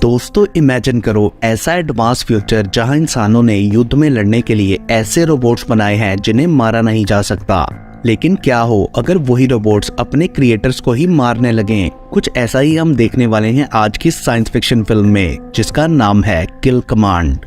दोस्तों इमेजिन करो ऐसा एडवांस फ्यूचर जहां इंसानों ने युद्ध में लड़ने के लिए ऐसे रोबोट्स बनाए हैं जिन्हें मारा नहीं जा सकता। लेकिन क्या हो अगर वही रोबोट्स अपने क्रिएटर्स को ही मारने लगें। कुछ ऐसा ही हम देखने वाले हैं आज की साइंस फिक्शन फिल्म में, जिसका नाम है किल कमांड।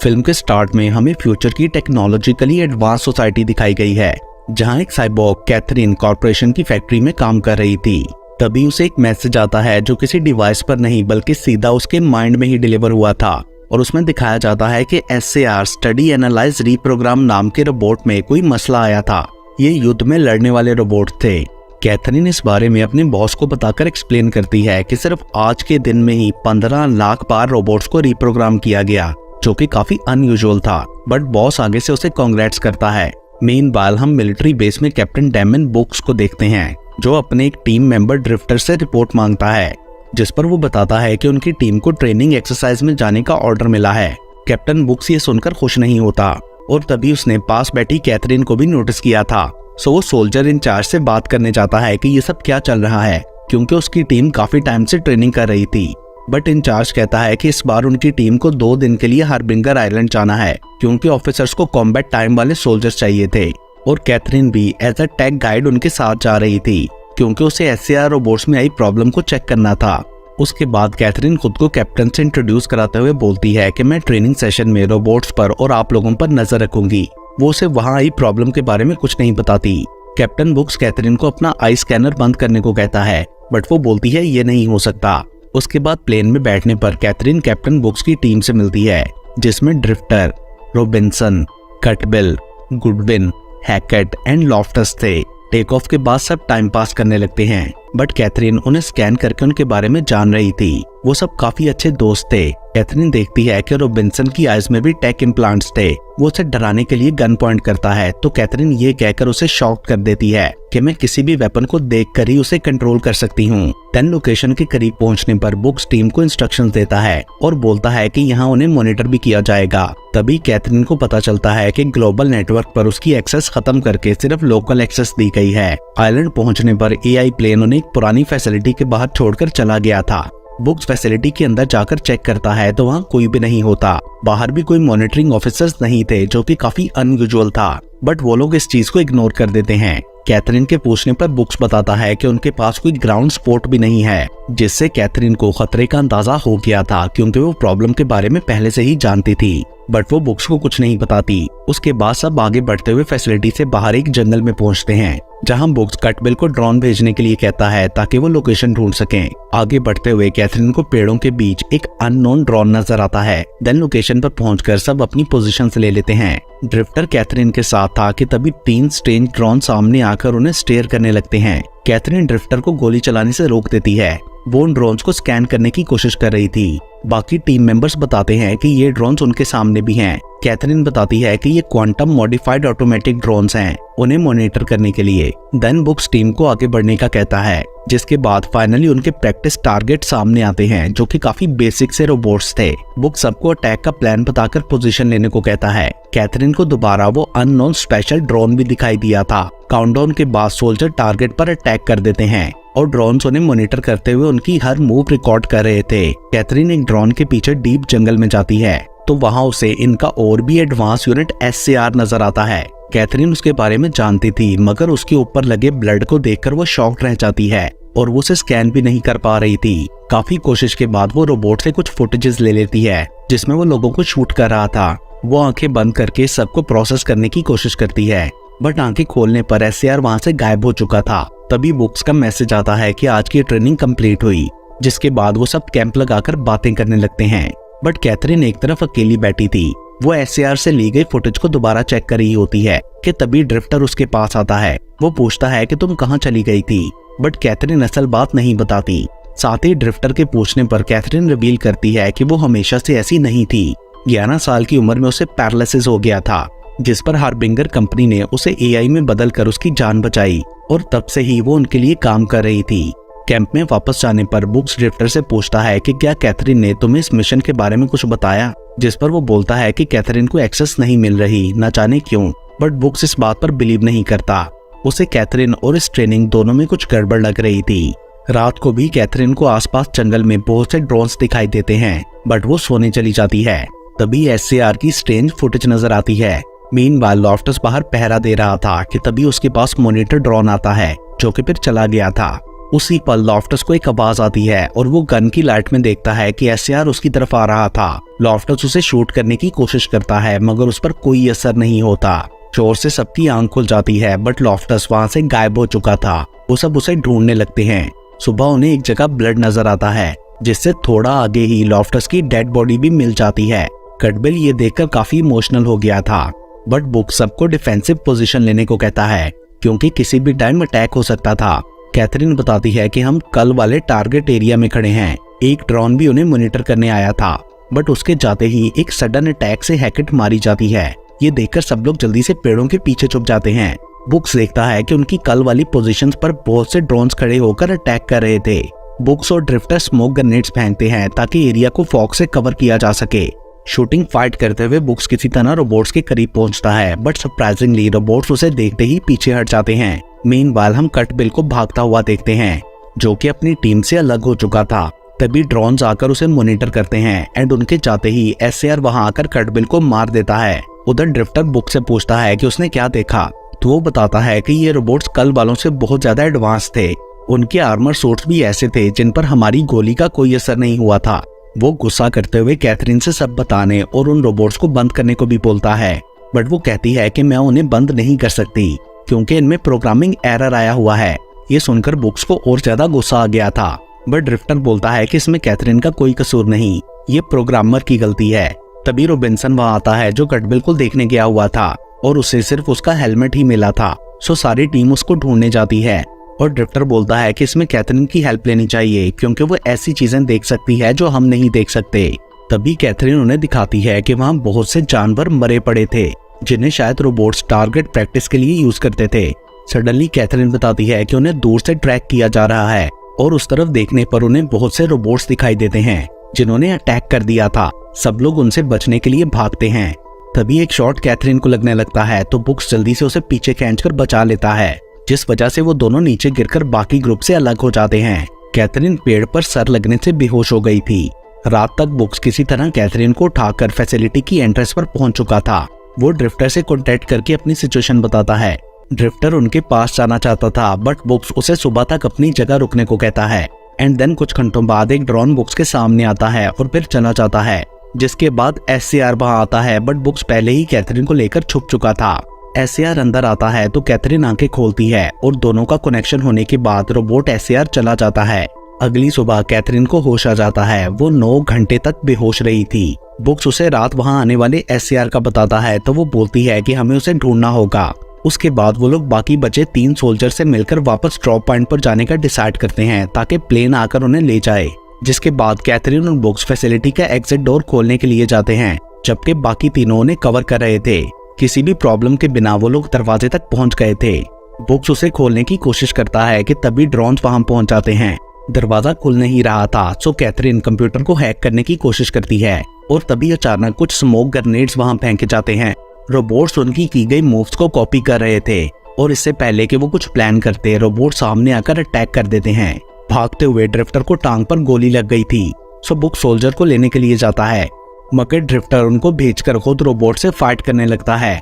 फिल्म के स्टार्ट में हमें फ्यूचर की टेक्नोलॉजिकली एडवांस सोसाइटी दिखाई गई है, जहां एक साइबोर्ग कैथरीन कॉर्पोरेशन की फैक्ट्री में काम कर रही थी। तभी उसे एक मैसेज आता है जो किसी डिवाइस पर नहीं बल्कि सीधा उसके माइंड में ही डिलीवर हुआ था, और उसमें दिखाया जाता है कि SAR स्टडी एनालाइज रीप्रोग्राम नाम के रोबोट में कोई मसला आया था। ये युद्ध में लड़ने वाले रोबोट थे। कैथरीन इस बारे में अपने बॉस को बताकर एक्सप्लेन करती है कि सिर्फ आज के दिन में ही 15 लाख बार रोबोट्स को रीप्रोग्राम किया गया, जो कि काफी अनयूजुअल था। बट बॉस आगे से उसे कांग्रेट्स करता है। मीनवाइल हम मिलिट्री बेस में कैप्टन डेमन बुक्स को देखते हैं, जो अपने एक टीम मेंबर ड्रिफ्टर से रिपोर्ट मांगता है, जिस पर वो बताता है कि उनकी टीम को ट्रेनिंग एक्सरसाइज में जाने का ऑर्डर मिला है। कैप्टन बुक्स ये सुनकर खुश नहीं होता, और तभी उसने पास बैठी कैथरीन को भी नोटिस किया था। सो वो सोल्जर इंचार्ज से बात करने जाता है कि ये सब क्या चल रहा है, क्योंकि उसकी टीम काफी टाइम से ट्रेनिंग कर रही थी। बट इंचार्ज कहता है कि इस बार उनकी टीम को 2 दिन के लिए हार्बिंगर आइलैंड जाना है, क्योंकि ऑफिसर्स को कॉम्बैट टाइम वाले सोल्जर्स चाहिए थे। और कैथरीन भी एज अ टेक गाइड उनके साथ जा रही थी, क्योंकि उसे SAR रोबोट्स में आई प्रॉब्लम को चेक करना था। उसके बाद कैथरीन खुद को कैप्टन से इंट्रोड्यूस कराते हुए बोलती है कि मैं ट्रेनिंग सेशन में रोबोट्स पर और आप लोगों पर नजर रखूंगी। वो उसे वहां आई प्रॉब्लम के बारे में कुछ नहीं बताती। कैप्टन बुक्स कैथरीन को अपना आई स्कैनर बंद करने को कहता है, बट वो बोलती है ये नहीं हो सकता। उसके बाद प्लेन में बैठने पर कैथरीन कैप्टन बुक्स की टीम से मिलती है, जिसमें Drifter, Robinson, Cutbill, Goodwin, Hackett and Loftus थे। टेक ऑफ के बाद सब टाइम पास करने लगते हैं, बट कैथरीन उन्हें स्कैन करके उनके बारे में जान रही थी। वो सब काफी अच्छे दोस्त थे। कैथरीन देखती है कि रॉबिन्सन की आइज में भी टेक इम्प्लांट्स थे। वो उसे डराने के लिए गन पॉइंट करता है, तो कैथरीन ये कहकर उसे शॉक कर देती है कि मैं किसी भी वेपन को देखकर ही उसे कंट्रोल कर सकती हूँ। देन लोकेशन के करीब पहुंचने पर बुक्स टीम को इंस्ट्रक्शंस देता है और बोलता है कि यहाँ उन्हें मॉनिटर भी किया जाएगा। तभी कैथरीन को पता चलता है कि ग्लोबल नेटवर्क पर उसकी एक्सेस खत्म करके सिर्फ लोकल एक्सेस दी गई है। आइलैंड पहुंचने पर AI प्लेन उन्हें एक पुरानी फैसिलिटी के बाहर छोड़कर चला गया था। बुक्स फैसिलिटी के अंदर जाकर चेक करता है तो वहाँ कोई भी नहीं होता। बाहर भी कोई मॉनिटरिंग ऑफिसर्स नहीं थे, जो कि काफी अनयूजुअल था। बट वो लोग इस चीज को इग्नोर कर देते हैं। कैथरीन के पूछने पर बुक्स बताता है कि उनके पास कोई ग्राउंड सपोर्ट भी नहीं है, जिससे कैथरीन को खतरे का अंदाजा हो गया था, क्योंकि वो प्रॉब्लम के बारे में पहले से ही जानती थी। बट वो बुक्स को कुछ नहीं बताती। उसके बाद सब आगे बढ़ते हुए फैसिलिटी से बाहर एक जंगल में पहुंचते हैं, जहां बुक्स कटबिल को ड्रोन भेजने के लिए कहता है ताकि वो लोकेशन ढूंढ सकें। आगे बढ़ते हुए कैथरीन को पेड़ों के बीच एक अननोन ड्रोन नजर आता है। देन लोकेशन पर पहुंचकर सब अपनी पोजीशन ले लेते हैं। ड्रिफ्टर कैथरीन के साथ था कि तभी 3 स्ट्रेंज ड्रोन सामने आकर उन्हें स्टेयर करने लगते हैं। कैथरीन ड्रिफ्टर को गोली चलाने से रोक देती है। वो उन ड्रोन्स को स्कैन करने की कोशिश कर रही थी। बाकी टीम मेंबर्स बताते हैं कि ये ड्रोन्स उनके सामने भी हैं। कैथरीन बताती है कि ये क्वांटम मॉडिफाइड ऑटोमेटिक ड्रोन्स हैं, उन्हें मॉनिटर करने के लिए। देन बुक्स टीम को आगे बढ़ने का कहता है, जिसके बाद फाइनली उनके प्रैक्टिस टारगेट सामने आते हैं, जो कि काफी बेसिक से रोबोट्स थे। बुक्स सबको अटैक का प्लान बताकर पोजीशन लेने को कहता है। कैथरीन को दोबारा वो अननोन स्पेशल ड्रोन भी दिखाई दिया था। काउंटडाउन के बाद सोल्जर टारगेट पर अटैक कर देते हैं, और ड्रोन्स उन्हें मॉनिटर करते हुए उनकी हर मूव रिकॉर्ड कर रहे थे। कैथरीन एक ड्रोन के पीछे डीप जंगल में जाती है, तो वहां उसे इनका और भी एडवांस यूनिट SAR नजर आता है। कैथरीन उसके बारे में जानती थी, मगर उसके ऊपर लगे ब्लड को देखकर वो शॉक्ड रह जाती है, और वो उसे स्कैन भी नहीं कर पा रही थी। काफी कोशिश के बाद वो रोबोट से कुछ फुटेजेस ले लेती है, जिसमें वो लोगों को शूट कर रहा था। वो आंखें बंद करके सबको प्रोसेस करने की कोशिश करती है, बट आंखें खोलने पर SAR वहां से गायब हो चुका था। तभी बुक्स का मैसेज आता है कि आज की ट्रेनिंग कंप्लीट हुई, जिसके बाद वो सब कैंप लगाकर बातें करने लगते हैं। बट कैथरीन एक तरफ अकेली बैठी थी। वो SAR से ली गई फुटेज को दोबारा चेक कर रही होती है कि तभी ड्रिफ्टर उसके पास आता है। वो पूछता है कि तुम कहाँ चली गई थी, बट कैथरीन असल बात नहीं बताती। साथ ही ड्रिफ्टर के पूछने पर कैथरीन रिवील करती है कि वो हमेशा से ऐसी नहीं थी। 11 साल की उम्र में उसे पैरालिसिस हो गया था, जिस पर हार्बिंगर कंपनी ने उसे AI में बदल कर उसकी जान बचाई, और तब से ही वो उनके लिए काम कर रही थी। कैंप में वापस जाने पर बुक्स ड्रिफ्टर से पूछता है कि क्या कैथरीन ने तुम्हें इस मिशन के बारे में कुछ बताया, जिस पर वो बोलता है कि कैथरीन को एक्सेस नहीं मिल रही, न जाने क्यों। बट बुक्स इस बात पर बिलीव नहीं करता। उसे कैथरीन और इस ट्रेनिंग दोनों में कुछ गड़बड़ लग रही थी। रात को भी कैथरीन को आसपास जंगल में बहुत से ड्रोन्स दिखाई देते हैं, बट वो सोने चली जाती है। तभी एसएआर की स्ट्रेंज फुटेज नजर आती है। मीनवाइल लॉफ्टस बाहर पहरा दे रहा था कि तभी उसके पास मॉनिटर ड्रोन आता है, जो कि फिर चला गया था। उसी पल लॉफ्टस को एक आवाज आती है और वो गन की लाइट में देखता है कि एसएआर उसकी तरफ आ रहा था। लॉफ्टस उसे शूट करने की कोशिश करता है, मगर उस पर कोई असर नहीं होता। शोर से सबकी आंख खुल जाती है, बट लॉफ्टस वहां से गायब हो चुका था। वो सब उसे ढूंढने लगते हैं। सुबह उन्हें एक जगह ब्लड नजर आता है, जिससे थोड़ा आगे ही लॉफ्टस की डेड बॉडी भी मिल जाती है। कटबिल ये देखकर काफी इमोशनल हो गया था, बट बुक सबको डिफेंसिव पोजीशन लेने को कहता है, क्योंकि किसी भी टाइम अटैक हो सकता था। कैथरीन बताती है कि हम कल वाले टारगेट एरिया में खड़े हैं। एक ड्रोन भी उन्हें मॉनिटर करने आया था, बट उसके जाते ही एक सडन अटैक से हैकेट मारी जाती है। ये देखकर सब लोग जल्दी से पेड़ों के पीछे छुप जाते हैं। बुक्स देखता है कि उनकी कल वाली पोजीशंस पर बहुत से ड्रोन्स खड़े होकर अटैक कर रहे थे। बुक्स और ड्रिफ्टर स्मोक ग्रेनेड्स फेंकते हैं ताकि एरिया को फॉग से कवर किया जा सके। शूटिंग फाइट करते हुए बुक्स किसी तरह रोबोट्स के करीब पहुंचता है, बट सरप्राइजिंगली रोबोट्स उसे देखते ही पीछे हट जाते हैं। मीनवाइल हम कटबिल को भागता हुआ देखते हैं, जो कि अपनी टीम से अलग हो चुका था। तभी ड्रोन्स आकर उसे मॉनिटर करते हैं एंड उनके जाते ही एसएआर वहां आकर कटबिल को मार देता है। उधर ड्रिफ्टर बुक से पूछता है कि उसने क्या देखा, तो वो बताता है कि ये रोबोट्स कल वालों से बहुत ज्यादा एडवांस थे। उनके आर्मर सूट्स भी ऐसे थे जिन पर हमारी गोली का कोई असर नहीं हुआ था। वो गुस्सा करते हुए कैथरीन से सब बताने और उन रोबोट्स को बंद करने को भी बोलता है, बट वो कहती है कि मैं उन्हें बंद नहीं कर सकती क्योंकि इनमें प्रोग्रामिंग एरर आया हुआ है। ये सुनकर बुक्स को और ज्यादा गुस्सा आ गया था, बट ड्रिफ्टर बोलता है कि इसमें कैथरीन का कोई कसूर नहीं, ये प्रोग्रामर की गलती है। तभी रॉबिन्सन वहां आता है, जो कटबिल को देखने गया हुआ था और उसे सिर्फ उसका हेलमेट ही मिला था। सो सारी टीम उसको ढूंढने जाती है और ड्रिफ्टर बोलता है कि इसमें कैथरीन की हेल्प लेनी चाहिए, क्योंकि वो ऐसी चीजें देख सकती है जो हम नहीं देख सकते। तभी कैथरीन उन्हें दिखाती है कि वहाँ बहुत से जानवर मरे पड़े थे, जिन्हें शायद रोबोट्स टारगेट प्रैक्टिस के लिए यूज करते थे। सडनली कैथरीन बताती है कि उन्हें दूर से ट्रैक किया जा रहा है और उस तरफ देखने पर उन्हें बहुत से रोबोट्स दिखाई देते हैं, जिन्होंने अटैक कर दिया था। सब लोग उनसे बचने के लिए भागते हैं। तभी एक शॉट कैथरीन को लगने लगता है, तो बुक्स जल्दी से उसे पीछे खींचकर बचा लेता है, जिस वजह से वो दोनों नीचे गिरकर बाकी ग्रुप से अलग हो जाते हैं। कैथरीन पेड़ पर सर लगने से बेहोश हो गई थी। रात तक बुक्स किसी तरह कैथरीन को उठाकर फैसिलिटी की एंट्रेंस पर पहुंच चुका था। वो ड्रिफ्टर से कॉन्टेक्ट करके अपनी सिचुएशन बताता है। ड्रिफ्टर उनके पास जाना चाहता था, बट बुक्स उसे सुबह तक अपनी जगह रुकने को कहता है। एंड देन कुछ घंटों बाद एक ड्रोन बुक्स के सामने आता है और फिर चला जाता है, जिसके बाद एसएआर वहां आता है, बट बुक्स पहले ही कैथरीन को लेकर छुप चुका था। एसएआर अंदर आता है तो कैथरीन आंखें खोलती है और दोनों का कनेक्शन होने के बाद रोबोट एसएआर चला जाता है। अगली सुबह कैथरीन को होश आ जाता है। वो 9 घंटे तक बेहोश रही थी। बुक्स उसे रात वहां आने वाले एसएआर का बताता है, तो वो बोलती है कि हमें उसे ढूंढना होगा। उसके बाद वो लोग बाकी बचे 3 सोल्जर से मिलकर वापस ड्रॉप पॉइंट पर जाने का डिसाइड करते हैं, ताकि प्लेन आकर उन्हें ले जाए। जिसके बाद कैथरीन और बुक्स फैसिलिटी का एग्जिट डोर खोलने के लिए जाते हैं, जबकि बाकी तीनों उन्हें कवर कर रहे थे। किसी भी प्रॉब्लम के बिना वो लोग दरवाजे तक पहुंच गए थे। बुक्स उसे खोलने की कोशिश करता है कि तभी ड्रोन्स वहां पहुंच जाते हैं। दरवाजा खुल नहीं रहा था, सो कैथरीन कंप्यूटर को हैक करने की कोशिश करती है और तभी अचानक कुछ स्मोक ग्रेनेड्स वहां फेंके जाते हैं। रोबोट्स उनकी की गई मूव्स को कॉपी कर रहे थे और इससे पहले कि वो कुछ प्लान करते, रोबोट सामने आकर अटैक कर देते हैं। भागते हुए ड्रिफ्टर को टांग पर गोली लग गई थी, सो बुक सोल्जर को लेने के लिए जाता है, मगर ड्रिफ्टर उनको भेजकर खुद रोबोट से फाइट करने लगता है,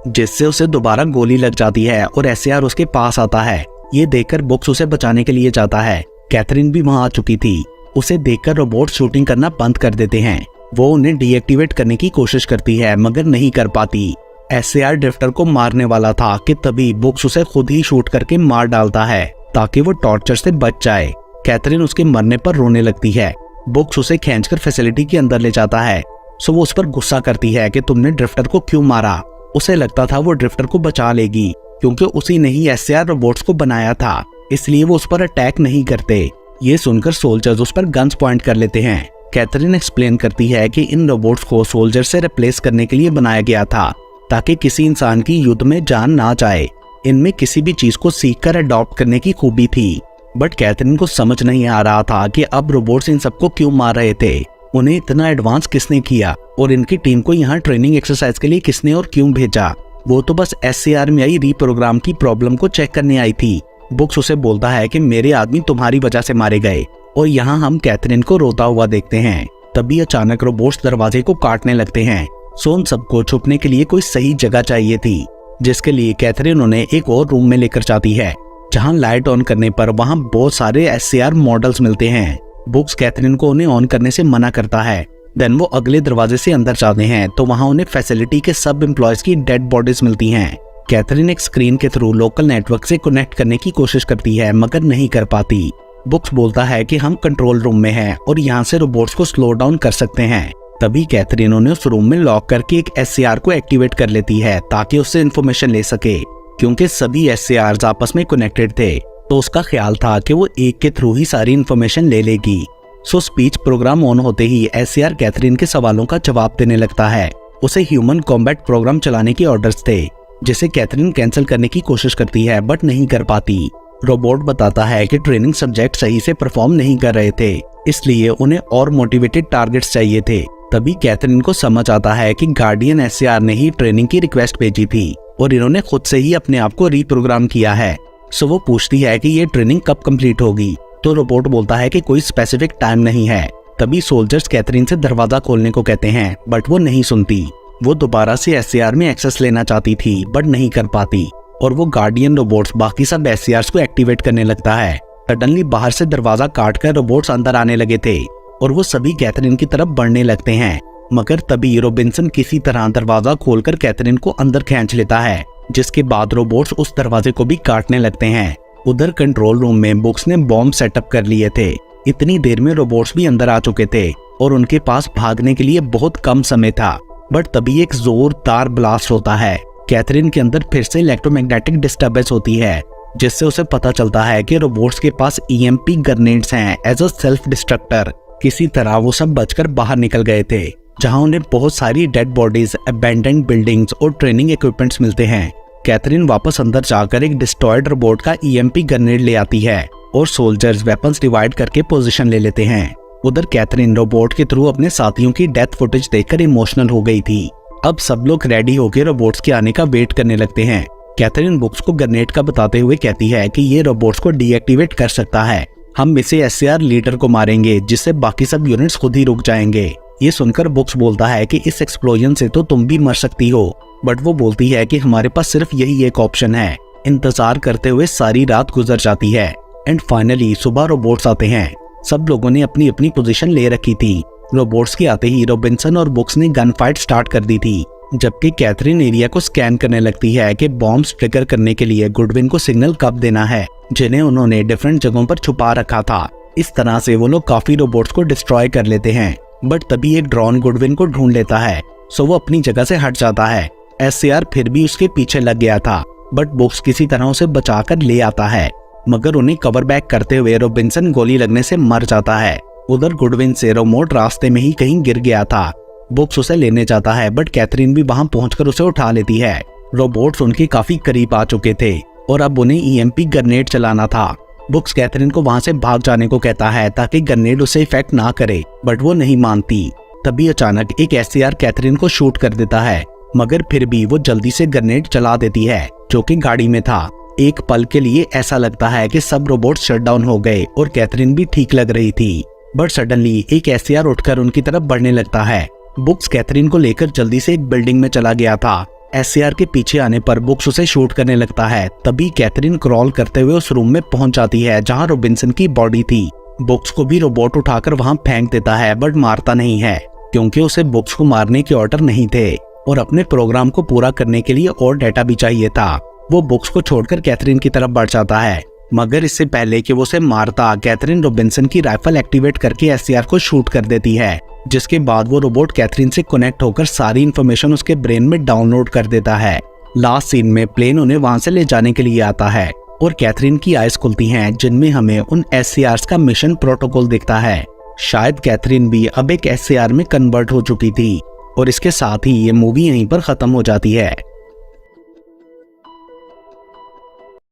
जिससे उसे दोबारा गोली लग जाती है और एसएआर उसके पास आता है। ये देखकर बुक्स उसे बचाने के लिए जाता है। कैथरीन भी वहां आ चुकी थी। उसे देखकर रोबोट शूटिंग करना बंद कर देते हैं। वो उन्हें डीएक्टिवेट करने की कोशिश करती है, मगर नहीं कर पाती। एसएआर ड्रिफ्टर को मारने वाला था कि तभी बुक्स उसे खुद ही शूट करके मार डालता है, ताकि वो टॉर्चर से बच जाए। कैथरीन उसके मरने पर रोने लगती है। बुक्स उसे खींचकर फैसिलिटी के अंदर ले जाता है, सो वो उस पर गुस्सा करती है कि तुमने ड्रिफ्टर को क्यों मारा। उसे लगता था वो ड्रिफ्टर को बचा लेगी, क्योंकि उसी ने ही एसएआर रोबोट्स को बनाया था, इसलिए वो उस पर अटैक नहीं करते। ये सुनकर सोल्जर्स उस पर गन्स पॉइंट कर लेते हैं। कैथरीन एक्सप्लेन करती है कि इन रोबोट्स को सोल्जर से रिप्लेस करने के लिए बनाया गया था, ताकि किसी इंसान की युद्ध में जान ना जाए। इनमें किसी भी चीज को सीखकर अडॉप्ट करने की खूबी थी, बट कैथरीन को समझ नहीं आ रहा था कि अब रोबोट्स इन सबको क्यों मार रहे थे, उन्हें इतना एडवांस किसने किया और इनकी टीम को यहाँ ट्रेनिंग एक्सरसाइज के लिए किसने और क्यों भेजा। वो तो बस एसएआर में आई रीप्रोग्राम की प्रॉब्लम को चेक करने आई थी, बुक्स उसे बोलता है कि मेरे आदमी तुम्हारी वजह से मारे गए, और यहाँ हम कैथरीन को रोता हुआ देखते हैं। तभी अचानक रोबोट्स दरवाजे को काटने लगते हैं। उन सबको छुपने के लिए कोई सही जगह चाहिए थी, जिसके लिए कैथरीन उन्हें एक और रूम में लेकर जाती है, जहां लाइट ऑन करने पर वहां बहुत सारे SCR मॉडल्स मिलते हैं। बुक्स कैथरीन को उन्हें ऑन करने से मना करता है। देन वो अगले दरवाजे से अंदर जाते हैं तो वहां उन्हें फैसिलिटी के सब एम्प्लॉयज की डेड बॉडीज मिलती हैं। कैथरीन एक स्क्रीन के थ्रू लोकल नेटवर्क से कनेक्ट करने की कोशिश करती है, मगर नहीं कर पाती। बुक्स बोलता है कि हम कंट्रोल रूम में हैं और यहाँ से रोबोट्स को स्लो डाउन कर सकते हैं। तभी कैथरीन उन्हें उस रूम में लॉक करके एक SCR को एक्टिवेट कर लेती है ताकि उससे इन्फॉर्मेशन ले सके। क्योंकि सभी SCRs आपस में कनेक्टेड थे, तो उसका ख्याल था कि वो एक के थ्रू ही सारी इन्फॉर्मेशन ले लेगी। सो स्पीच प्रोग्राम ऑन होते ही SCR कैथरीन के सवालों का जवाब देने लगता है। उसे ह्यूमन कॉम्बैट प्रोग्राम चलाने के ऑर्डर्स थे, जिसे कैथरीन कैंसिल करने की कोशिश करती है बट नहीं कर पाती। रोबोट बताता है कि ट्रेनिंग सब्जेक्ट सही से परफॉर्म नहीं कर रहे थे, इसलिए उन्हें और मोटिवेटेड टारगेट्स चाहिए थे। तभी कैथरीन को समझ आता है कि गार्डियन SCR ने ही ट्रेनिंग की रिक्वेस्ट भेजी थी और इन्होंने खुद से ही अपने आप को रीप्रोग्राम किया है। सो वो पूछती है कि ये ट्रेनिंग कब कंप्लीट होगी, तो रोबोट बोलता है कि कोई स्पेसिफिक टाइम नहीं है। तभी सोल्जर्स कैथरीन से दरवाजा खोलने को कहते हैं बट वो नहीं सुनती। वो दोबारा से SCR में एक्सेस लेना चाहती थी बट नहीं कर पाती, और वो गार्डियन रोबोट्स बाकी सब SCRs को एक्टिवेट करने लगता है। सडनली बाहर से दरवाजा काटकर रोबोट्स अंदर आने लगे थे और वो सभी कैथरीन की तरफ बढ़ने लगते हैं, मगर तभी रॉबिन्सन किसी तरह दरवाजा खोलकर कैथरीन को अंदर खींच लेता है, जिसके बाद रोबोट्स उस दरवाजे को भी काटने लगते हैं। उधर कंट्रोल रूम में बुक्स ने बॉम्ब सेटअप कर लिए थे। इतनी देर में रोबोट्स भी अंदर आ चुके थे और उनके पास भागने के लिए बहुत कम समय था, बट तभी एक जोरदार ब्लास्ट होता है। कैथरीन के अंदर फिर से इलेक्ट्रोमैग्नेटिक डिस्टर्बेंस होती है, जिससे उसे पता चलता है कि रोबोट्स के पास EMP ग्रेनेड्स हैं एज अ सेल्फ डिस्ट्रक्टर। किसी तरह वो सब बचकर बाहर निकल गए थे, जहां उन्हें बहुत सारी डेड बॉडीज, अबैंडन्ड बिल्डिंग्स और ट्रेनिंग इक्विपमेंट्स मिलते हैं। कैथरीन वापस अंदर जाकर एक डिस्ट्रॉयड रोबोट का EMP ग्रेनेड ले आती है और सोल्जर्स वेपन्स डिवाइड करके पोजीशन ले लेते हैं। उधर कैथरीन रोबोट के थ्रू अपने साथियों की डेथ फुटेज देखकर इमोशनल हो गई थी। अब सब लोग रेडी होकर रोबोट्स के आने का वेट करने लगते हैं। कैथरीन बुक्स को ग्रेनेड का बताते हुए कहती है कि ये रोबोट्स को डीएक्टिवेट कर सकता है। हम इसे SCR लीडर को मारेंगे, जिससे बाकी सब यूनिट्स खुद ही रुक जाएंगे। ये सुनकर बुक्स बोलता है कि इस एक्सप्लोजन से तो तुम भी मर सकती हो, बट वो बोलती है कि हमारे पास सिर्फ यही एक ऑप्शन है। इंतजार करते हुए सारी रात गुजर जाती है एंड फाइनली सुबह रोबोट्स आते हैं। सब लोगों ने अपनी अपनी पोजीशन ले रखी थी। रोबोट्स के आते ही रॉबिन्सन और बुक्स ने गन फाइट स्टार्ट कर दी थी, जबकि कैथरीन एरिया को स्कैन करने लगती है कि बॉम्ब्स ट्रिगर करने के लिए गुडविन को सिग्नल कब देना है, जिन्हें उन्होंने डिफरेंट जगहों पर छुपा रखा था। इस तरह से वो लोग काफी रोबोट्स को डिस्ट्रॉय कर लेते हैं, बट तभी एक ड्रोन गुडविन को ढूंढ लेता है, सो वो अपनी जगह से हट जाता है। SCR फिर भी उसके पीछे लग गया था, बट बुक्स किसी तरह उसे बचाकर ले आता है, मगर उन्हें कवर बैक करते हुए रॉबिन्सन गोली लगने से मर जाता है। उधर गुडविन से रिमोट रास्ते में ही कहीं गिर गया था। बुक्स उसे लेने जाता है, बट कैथरीन भी वहां पहुंचकर उसे उठा लेती है। रोबोट्स उनके काफी करीब आ चुके थे और अब उन्हें EMP ग्रेनेड चलाना था। बुक्स कैथरीन को वहां से भाग जाने को कहता है ताकि ग्रेनेड उसे इफेक्ट ना करे, बट वो नहीं मानती। तभी अचानक एक SCR कैथरीन को शूट कर देता है, मगर फिर भी वो जल्दी से ग्रेनेड चला देती है, जो कि गाड़ी में था। एक पल के लिए ऐसा लगता है कि सब रोबोट्स शट डाउन हो गए और कैथरीन भी ठीक लग रही थी, बट सडनली एक SCR उठकर उनकी तरफ बढ़ने लगता है। बुक्स कैथरीन को लेकर जल्दी से एक बिल्डिंग में चला गया था। SCR के पीछे आने पर बुक्स उसे शूट करने लगता है। तभी कैथरीन क्रॉल करते हुए उस रूम में पहुंच जाती है जहां रॉबिन्सन की बॉडी थी। बुक्स को भी रोबोट उठाकर वहां फेंक देता है, बट मारता नहीं है, क्योंकि उसे बुक्स को मारने के ऑर्डर नहीं थे और अपने प्रोग्राम को पूरा करने के लिए और डेटा भी चाहिए था। वो बुक्स को छोड़कर कैथरीन की तरफ बढ़ जाता है, मगर इससे पहले कि वो उसे मारता, कैथरीन रॉबिन्सन की राइफल एक्टिवेट करके SCR को शूट कर देती है, जिसके बाद वो रोबोट कैथरीन से कनेक्ट होकर सारी इंफॉर्मेशन उसके ब्रेन में डाउनलोड कर देता है। लास्ट सीन में प्लेन उन्हें वहां से ले जाने के लिए आता है और कैथरीन की आइज खुलती हैं, जिनमें हमें उन SCRs का मिशन प्रोटोकॉल दिखता है। शायद कैथरीन भी अब एक SCR में कन्वर्ट हो चुकी थी। और इसके साथ ही ये मूवी यहीं पर खत्म हो जाती है।